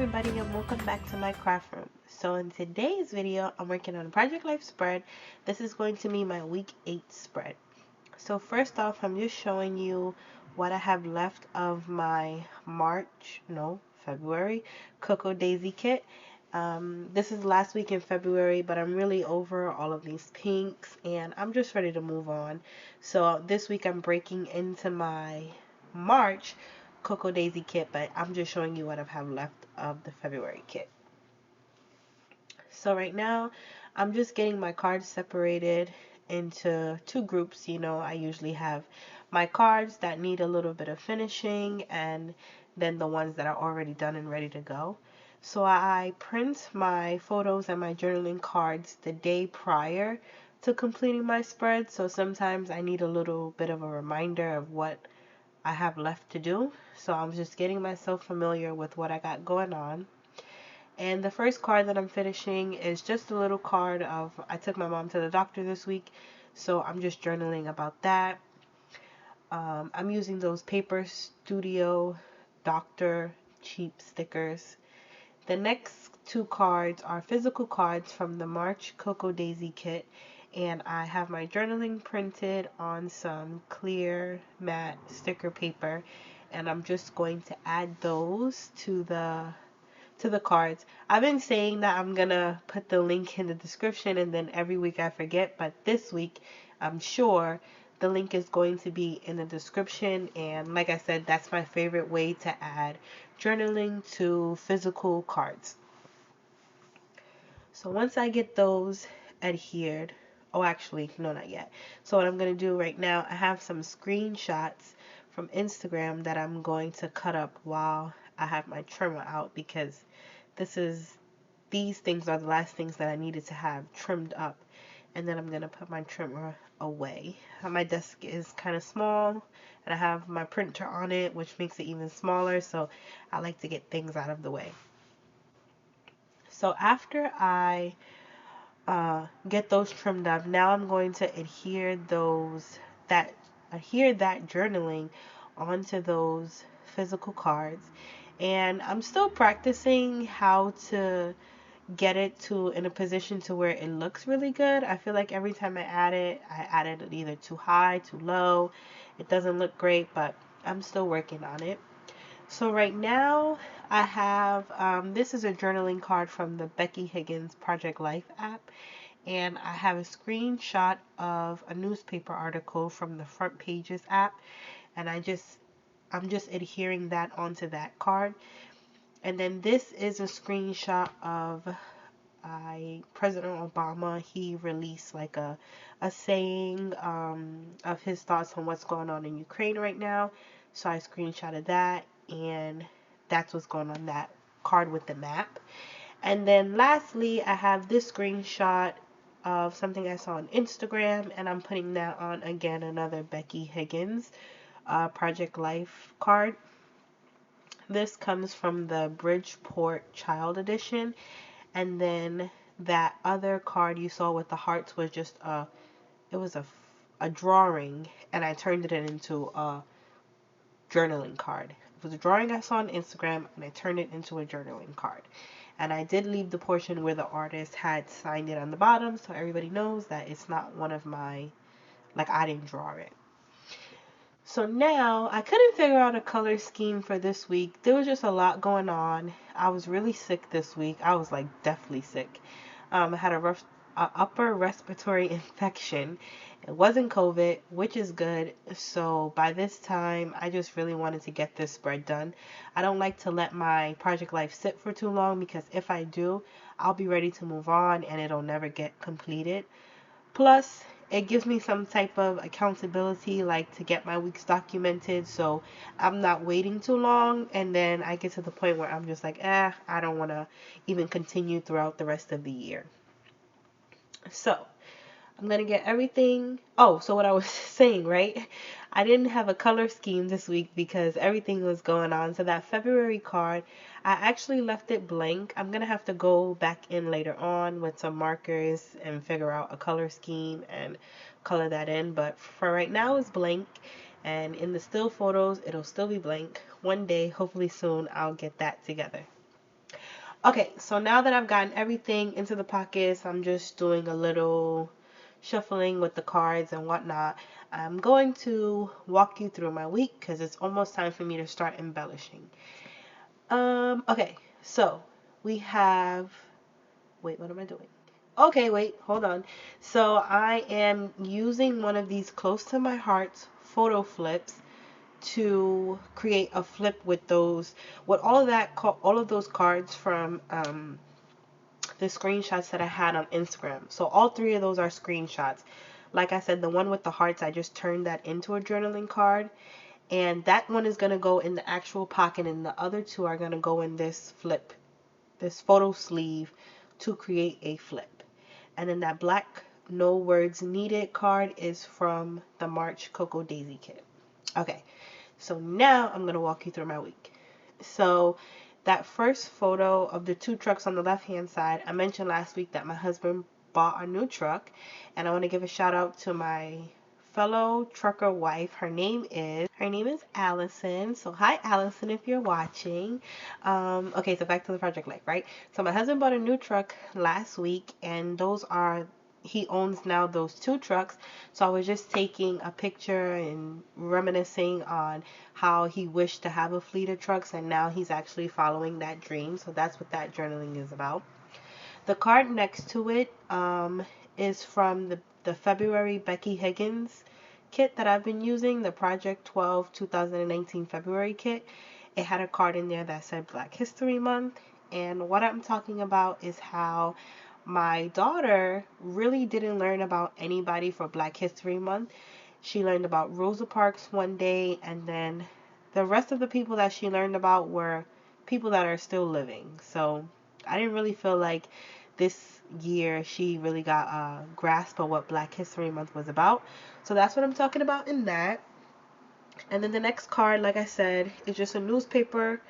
everybody and welcome back to my craft room. So in today's video, I'm working on a Project Life spread. This is going to be my week 8 spread. So first off, I'm just showing you what I have left of my February Cocoa Daisy kit. This is last week in February, but I'm really over all of these pinks and I'm just ready to move on. So this week I'm breaking into my March Cocoa Daisy kit, but I'm just showing you what I have left of the February kit. So right now I'm just getting my cards separated into two groups. I usually have my cards that need a little bit of finishing and then the ones that are already done and ready to go. So I print my photos and my journaling cards the day prior to completing my spread. So sometimes I need a little bit of a reminder of what I have left to do. So I'm just getting myself familiar with what I got going on. And the first card that I'm finishing is just a little card of I took my mom to the doctor this week, so I'm just journaling about that. I'm using those Paper Studio Doctor cheap stickers. The next two cards are physical cards from the March Cocoa Daisy kit, and I have my journaling printed on some clear matte sticker paper, and I'm just going to add those to the cards. I've been saying that I'm gonna put the link in the description and then every week I forget, but this week I'm sure the link is going to be in the description. And like I said, that's my favorite way to add journaling to physical cards. So once I get those adhered, oh actually no, not yet. So what I'm going to do right now, I have some screenshots from Instagram that I'm going to cut up while I have my trimmer out, because these things are the last things that I needed to have trimmed up, and then I'm going to put my trimmer away. My desk is kind of small and I have my printer on it, which makes it even smaller, so I like to get things out of the way. So after I get those trimmed up, now I'm going to adhere that journaling onto those physical cards. And I'm still practicing how to get it in a position to where it looks really good. I feel like every time I add it either too high, too low. It doesn't look great, but I'm still working on it. So right now I have, this is a journaling card from the Becky Higgins Project Life app. And I have a screenshot of a newspaper article from the Front Pages app. And I'm just adhering that onto that card. And then this is a screenshot of President Obama. He released like a saying of his thoughts on what's going on in Ukraine right now. So I screenshotted that, and that's what's going on that card with the map. And then lastly, I have this screenshot of something I saw on Instagram, and I'm putting that on again, another Becky Higgins Project Life card. This comes from the Bridgeport Child Edition, and then that other card you saw with the hearts was just it was a drawing, and I turned it into a journaling card. It was a drawing I saw on Instagram, and I turned it into a journaling card. And I did leave the portion where the artist had signed it on the bottom, so everybody knows that it's not one of my, like, I didn't draw it. So now, I couldn't figure out a color scheme for this week. There was just a lot going on. I was really sick this week. I was, like, deathly sick. I had a upper respiratory infection. It wasn't COVID, which is good. So by this time, I just really wanted to get this spread done. I don't like to let my Project Life sit for too long, because if I do, I'll be ready to move on and it'll never get completed. Plus, it gives me some type of accountability, like to get my weeks documented, so I'm not waiting too long and then I get to the point where I'm just like, I don't want to even continue throughout the rest of the year. So I'm going to get everything. Oh, so what I was saying, right? I didn't have a color scheme this week because everything was going on. So that February card, I actually left it blank. I'm going to have to go back in later on with some markers and figure out a color scheme and color that in. But for right now, it's blank. And in the still photos, it'll still be blank. One day, hopefully soon, I'll get that together. Okay, so now that I've gotten everything into the pockets, I'm just doing a little shuffling with the cards and whatnot. I'm going to walk you through my week because it's almost time for me to start embellishing. Okay, so we have, wait, what am I doing? Okay, wait, hold on. So I am using one of these close to my heart photo flips to create a flip with those, with all of those cards from the screenshots that I had on Instagram. So all three of those are screenshots. Like I said, the one with the hearts, I just turned that into a journaling card. And that one is going to go in the actual pocket, and the other two are going to go in this flip, this photo sleeve to create a flip. And then that black no words needed card is from the March Cocoa Daisy kit. Okay, so now I'm going to walk you through my week. So that first photo of the two trucks on the left hand side, I mentioned last week that my husband bought a new truck, and I want to give a shout out to my fellow trucker wife. Her name is Allison. So hi Allison, if you're watching. Okay, so back to the project life, right? So my husband bought a new truck last week, and he owns now those two trucks. So I was just taking a picture and reminiscing on how he wished to have a fleet of trucks, and now he's actually following that dream. So that's what that journaling is about. The card next to it is from the February Becky Higgins kit that I've been using, the Project 12 2019 February kit. It had a card in there that said Black History Month. And what I'm talking about is how my daughter really didn't learn about anybody for Black History Month. She learned about Rosa Parks one day, and then the rest of the people that she learned about were people that are still living. So I didn't really feel like this year she really got a grasp of what Black History Month was about. So that's what I'm talking about in that. And then the next card, like I said, is just a newspaper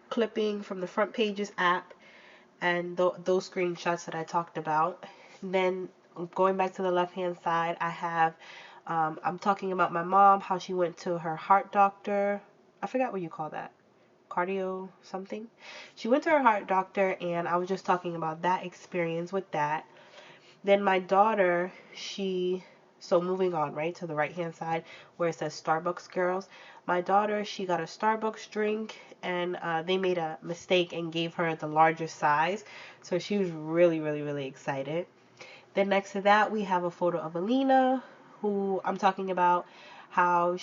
clipping from the Front Pages app, and those screenshots that I talked about. Then going back to the left hand side, I'm talking about my mom, how she went to her heart doctor. I forgot what you call that. Cardio something. She went to her heart doctor, and I was just talking about that experience with that. Then my daughter, so moving on, right, to the right hand side where it says Starbucks Girls. My daughter, she got a Starbucks drink, and they made a mistake and gave her the largest size. So she was really, really, really excited. Then next to that, we have a photo of Alina, who I'm talking about how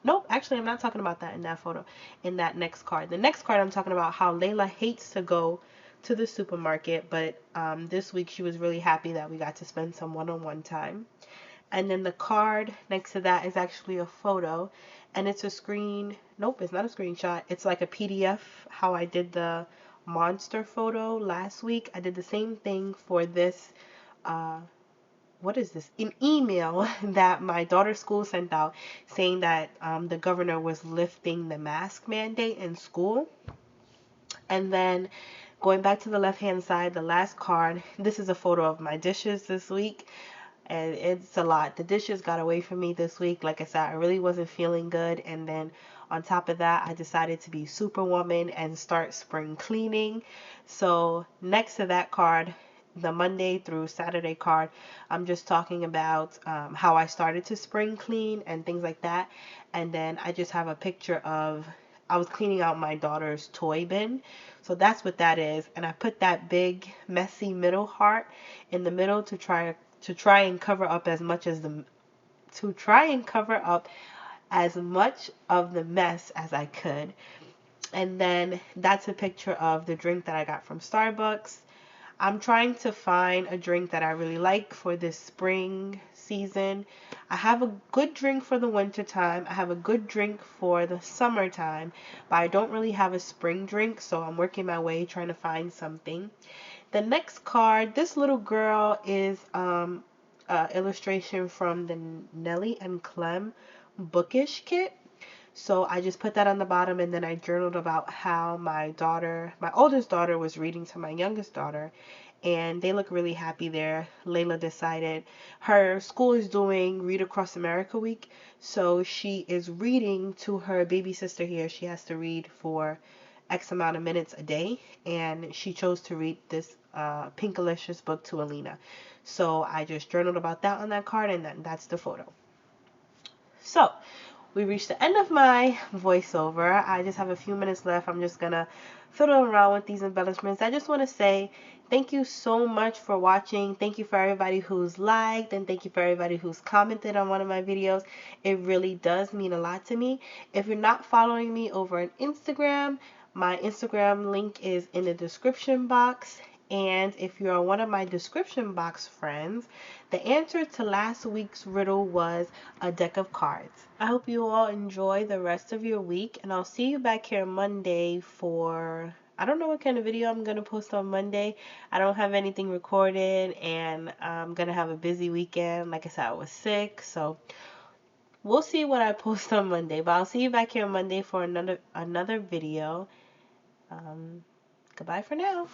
nope, actually, I'm not talking about that in that photo, in that next card. The next card, I'm talking about how Layla hates to go to the supermarket, but this week she was really happy that we got to spend some one-on-one time. And then the card next to that is actually a photo, and it's a nope, it's not a screenshot. It's like a PDF, how I did the monster photo last week. I did the same thing for this, what is this? An email that my daughter's school sent out saying that the governor was lifting the mask mandate in school. And then going back to the left hand side, the last card, this is a photo of my dishes this week. And it's a lot. The dishes got away from me this week. Like I said, I really wasn't feeling good. And then on top of that, I decided to be superwoman and start spring cleaning. So next to that card, the Monday through Saturday card, I'm just talking about how I started to spring clean and things like that. And then I just have a picture of I was cleaning out my daughter's toy bin. So that's what that is. And I put that big messy middle heart in the middle to try and cover up as much as the to try and cover up as much of the mess as I could. And then that's a picture of the drink that I got from Starbucks. I'm trying to find a drink that I really like for this spring season. I have a good drink for the winter time. I have a good drink for the summertime, but I don't really have a spring drink, so I'm working my way trying to find something. The next card, this little girl is illustration from the Nellie and Clem bookish kit. So I just put that on the bottom, and then I journaled about how my oldest daughter was reading to my youngest daughter, and they look really happy there. Layla decided her school is doing Read Across America Week, so she is reading to her baby sister here. She has to read for X amount of minutes a day, and she chose to read this Pinkalicious book to Alina. So I just journaled about that on that card, and that's the photo. So we reached the end of my voiceover. I just have a few minutes left. I'm just gonna fiddle around with these embellishments. I just want to say thank you so much for watching. Thank you for everybody who's liked, and thank you for everybody who's commented on one of my videos. It really does mean a lot to me. If you're not following me over on Instagram, my Instagram link is in the description box. And if you're one of my description box friends, the answer to last week's riddle was a deck of cards. I hope you all enjoy the rest of your week, and I'll see you back here Monday for, I don't know what kind of video I'm going to post on Monday. I don't have anything recorded, and I'm going to have a busy weekend. Like I said, I was sick, so we'll see what I post on Monday, but I'll see you back here Monday for another video. Goodbye for now.